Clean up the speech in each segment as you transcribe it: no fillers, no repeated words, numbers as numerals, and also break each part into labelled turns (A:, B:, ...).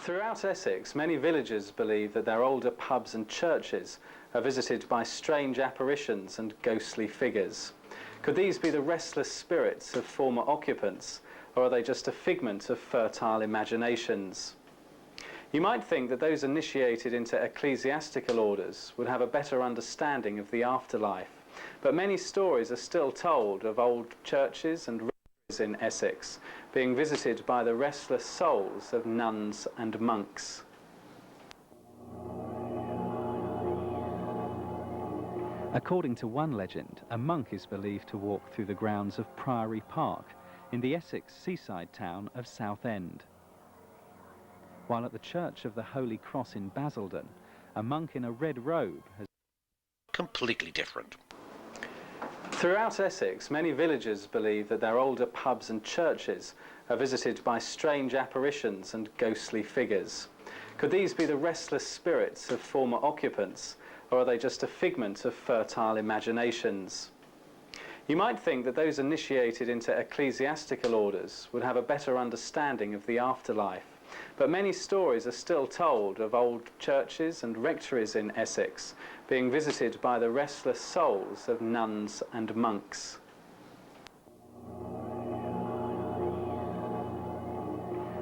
A: Throughout Essex, many villagers believe that their older pubs and churches are visited by strange apparitions and ghostly figures. Could these be the restless spirits of former occupants, or are they just a figment of fertile imaginations? You might think that those initiated into ecclesiastical orders would have a better understanding of the afterlife, but many stories are still told of old churches and rectories in Essex being visited by the restless souls of nuns and monks.
B: According to one legend, a monk is believed to walk through the grounds of Priory Park in the Essex seaside town of Southend. While at the Church of the Holy Cross in Basildon, a monk in a red robe has...
C: Completely different.
A: Throughout Essex, many villagers believe that their older pubs and churches are visited by strange apparitions and ghostly figures. Could these be the restless spirits of former occupants, or are they just a figment of fertile imaginations? You might think that those initiated into ecclesiastical orders would have a better understanding of the afterlife, but many stories are still told of old churches and rectories in Essex being visited by the restless souls of nuns and monks.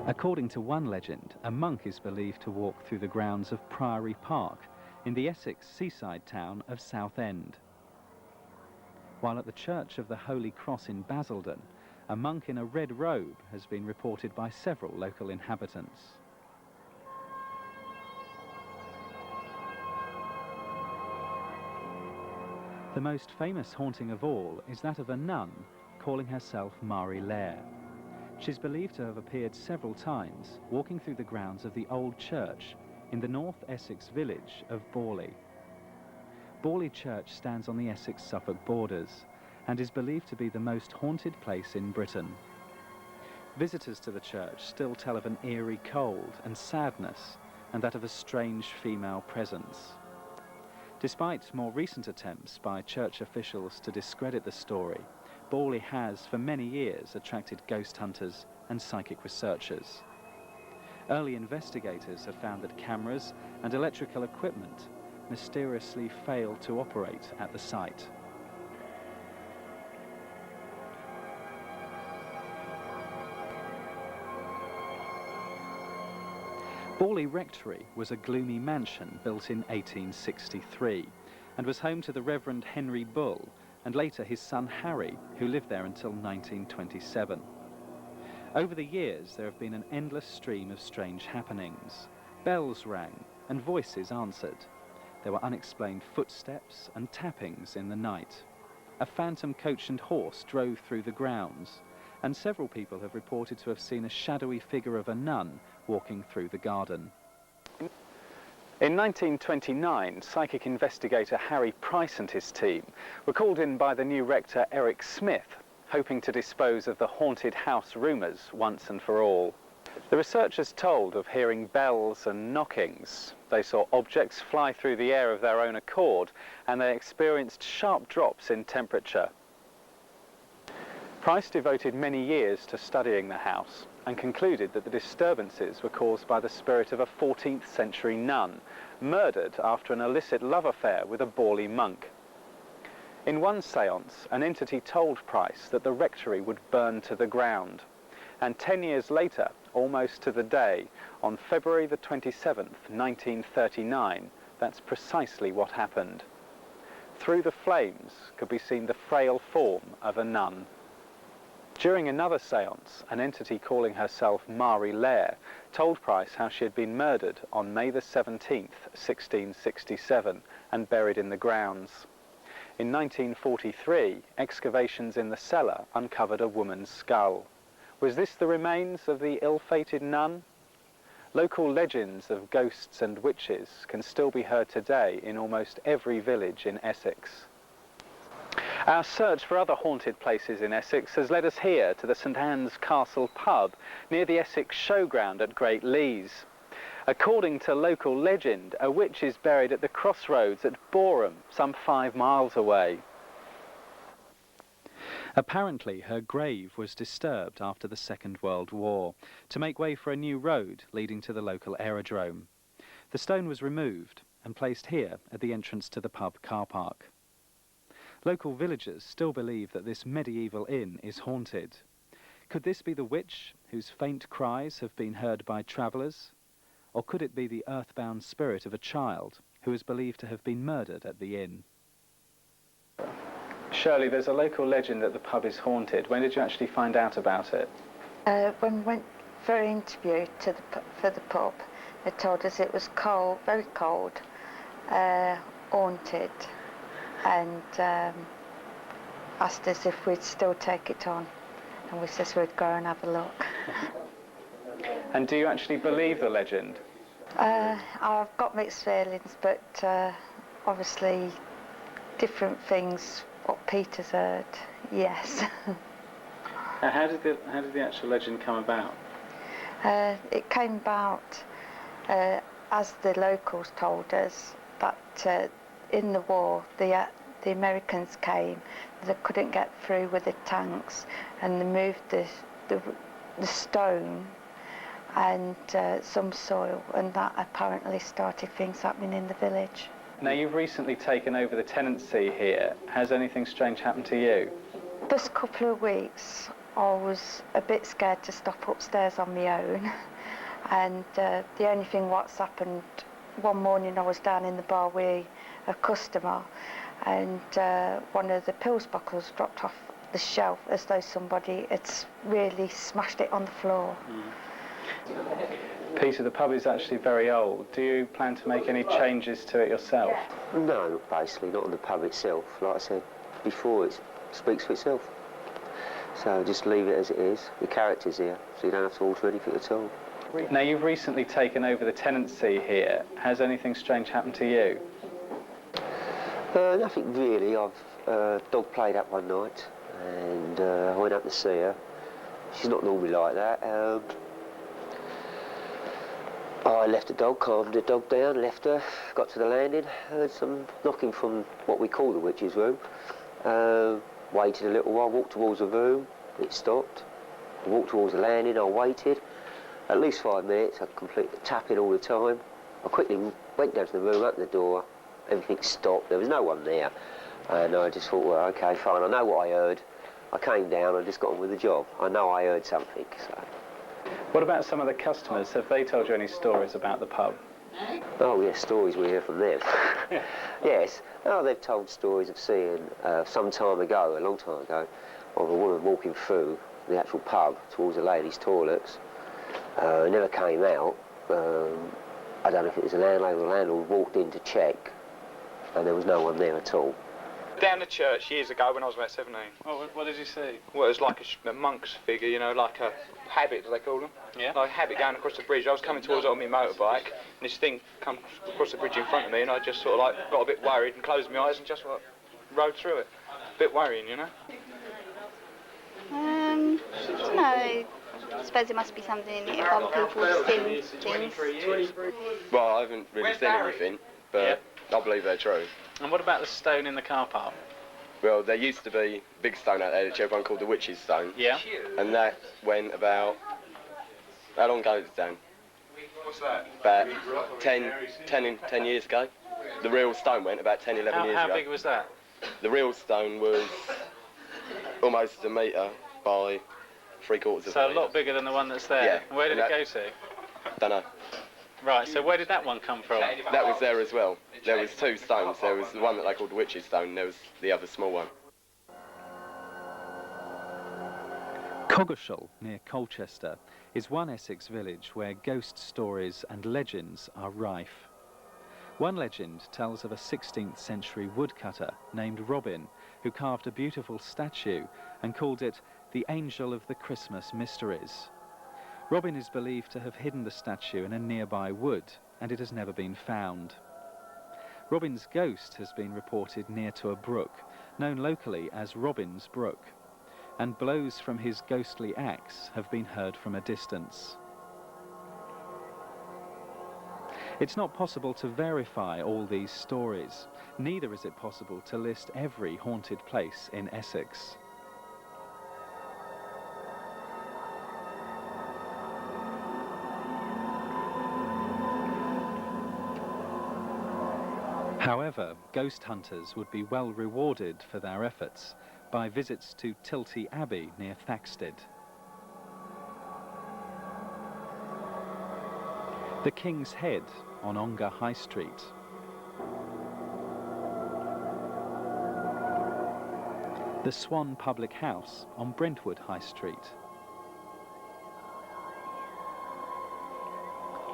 B: According to one legend, a monk is believed to walk through the grounds of Priory Park in the Essex seaside town of Southend. While at the Church of the Holy Cross in Basildon, a monk in a red robe has been reported by several local inhabitants. The most famous haunting of all is that of a nun calling herself Marie Lair. She's believed to have appeared several times walking through the grounds of the old church in the North Essex village of Borley. Borley Church stands on the Essex-Suffolk borders and is believed to be the most haunted place in Britain. Visitors to the church still tell of an eerie cold and sadness, and that of a strange female presence. Despite more recent attempts by church officials to discredit the story, Borley has for many years attracted ghost hunters and psychic researchers. Early investigators have found that cameras and electrical equipment mysteriously failed to operate at the site. Borley Rectory was a gloomy mansion built in 1863 and was home to the Reverend Henry Bull and later his son Harry, who lived there until 1927. Over the years there have been an endless stream of strange happenings. Bells rang and voices answered. There were unexplained footsteps and tappings in the night. A phantom coach and horse drove through the grounds, and several people have reported to have seen a shadowy figure of a nun walking through the garden. In 1929, psychic investigator Harry Price and his team were called in by the new rector Eric Smith, hoping to dispose of the haunted house rumours once and for all. The researchers told of hearing bells and knockings. They saw objects fly through the air of their own accord, and they experienced sharp drops in temperature. Price devoted many years to studying the house and concluded that the disturbances were caused by the spirit of a 14th century nun, murdered after an illicit love affair with a Borley monk. In one séance, an entity told Price that the rectory would burn to the ground, and 10 years later, almost to the day, on February the 27th, 1939, that's precisely what happened. Through the flames could be seen the frail form of a nun. During another séance, an entity calling herself Marie Lair told Price how she had been murdered on May the 17th, 1667, and buried in the grounds. In 1943, excavations in the cellar uncovered a woman's skull. Was this the remains of the ill-fated nun? Local legends of ghosts and witches can still be heard today in almost every village in Essex. Our search for other haunted places in Essex has led us here to the St Anne's Castle pub near the Essex Showground at Great Leys. According to local legend, a witch is buried at the crossroads at Boreham, some 5 miles away.
A: Apparently, her grave was disturbed after the Second World War to make way for a new road leading to the local aerodrome. The stone was removed and placed here at the entrance to the pub car park. Local villagers still believe that this medieval inn is haunted. Could this be the witch whose faint cries have been heard by travellers? Or could it be the earthbound spirit of a child who is believed to have been murdered at the inn? Shirley, there's a local legend that the pub is haunted. When did you actually find out about it?
D: When we went for an interview for the pub, they told us it was cold, very cold, haunted, and asked us if we'd still take it on. And we said we'd go and have a look.
A: And do you actually believe the legend?
D: I've got mixed feelings, but obviously different things, what Peter's heard, yes.
A: How did the actual legend come about?
D: It came about, as the locals told us, that in the war the Americans came, they couldn't get through with the tanks, and they moved the stone and some soil, and that apparently started things happening in the village.
A: Now, you've recently taken over the tenancy here. Has anything strange happened to you?
D: First couple of weeks I was a bit scared to stop upstairs on my own, and the only thing what's happened, one morning I was down in the bar with a customer, and one of the pills bottles dropped off the shelf as though somebody had really smashed it on the floor.
A: Peter, the pub is actually very old. Do you plan to make any changes to it yourself?
E: No, basically, not on the pub itself. Like I said before, it speaks for itself. So just leave it as it is. The character's here, so you don't have to alter anything at all.
A: Now, you've recently taken over the tenancy here. Has anything strange happened to you?
E: Nothing really. Dog played up one night, and I went up to see her. She's not normally like that. I left the dog, calmed the dog down, left her, got to the landing, heard some knocking from what we call the witch's room. Waited a little while, walked towards the room, it stopped. I walked towards the landing, I waited. At least 5 minutes, I completely tapping all the time. I quickly went down to the room, opened the door, everything stopped, there was no one there. And I just thought, well, okay, fine, I know what I heard. I came down, I just got on with the job. I know I heard something, so.
A: What about some of the customers? Have they told you any stories about the pub?
E: Oh yes, stories we hear from them. Yes, oh, they've told stories of seeing, some time ago, a long time ago, of a woman walking through the actual pub towards the ladies' toilets. Never came out. I don't know if it was the landlady or the landlord walked in to check, and there was no one there at all.
F: Down the church years ago when I was about 17.
A: Oh, what did you see?
F: Well, it was like a monk's figure, you know, like a habit, do they call them?
A: Yeah.
F: Like a habit going across the bridge. I was coming towards it on my motorbike, and this thing come across the bridge in front of me, and I just sort of like got a bit worried and closed my eyes and just like rode through it. A bit worrying, you know?
G: No, I suppose it must be something if other people have seen things.
H: Well, I haven't really seen everything, but I believe they're true.
A: And what about the stone in the car park?
H: Well, there used to be a big stone out there that everyone called the Witch's Stone.
A: Yeah.
H: And that went about... How long ago was it down?
F: What's that?
H: About 10 years ago. The real stone went about 10, 11 years ago.
A: How big was that?
H: The real stone was almost a metre by 3/4 of a metre.
A: So a lot bigger than the one that's there?
H: Yeah.
A: And where did it go to?
H: Don't know.
A: Right, so where did that one come from?
H: That was there as well. There was 2 stones. There was the one that they called the Witch's Stone, and there was the other small one.
A: Coggeshall, near Colchester, is one Essex village where ghost stories and legends are rife. One legend tells of a 16th century woodcutter named Robin who carved a beautiful statue and called it the Angel of the Christmas Mysteries. Robin is believed to have hidden the statue in a nearby wood, and it has never been found. Robin's ghost has been reported near to a brook, known locally as Robin's Brook, and blows from his ghostly axe have been heard from a distance. It's not possible to verify all these stories. Neither is it possible to list every haunted place in Essex. However, ghost hunters would be well rewarded for their efforts by visits to Tilty Abbey near Thaxted. The King's Head on Ongar High Street. The Swan Public House on Brentwood High Street.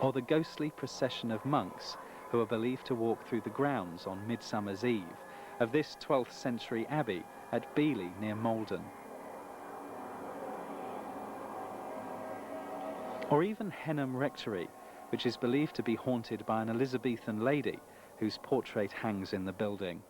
A: Or the ghostly procession of monks who are believed to walk through the grounds on Midsummer's Eve of this 12th century abbey at Beeley near Malden. Or even Henham Rectory, which is believed to be haunted by an Elizabethan lady whose portrait hangs in the building.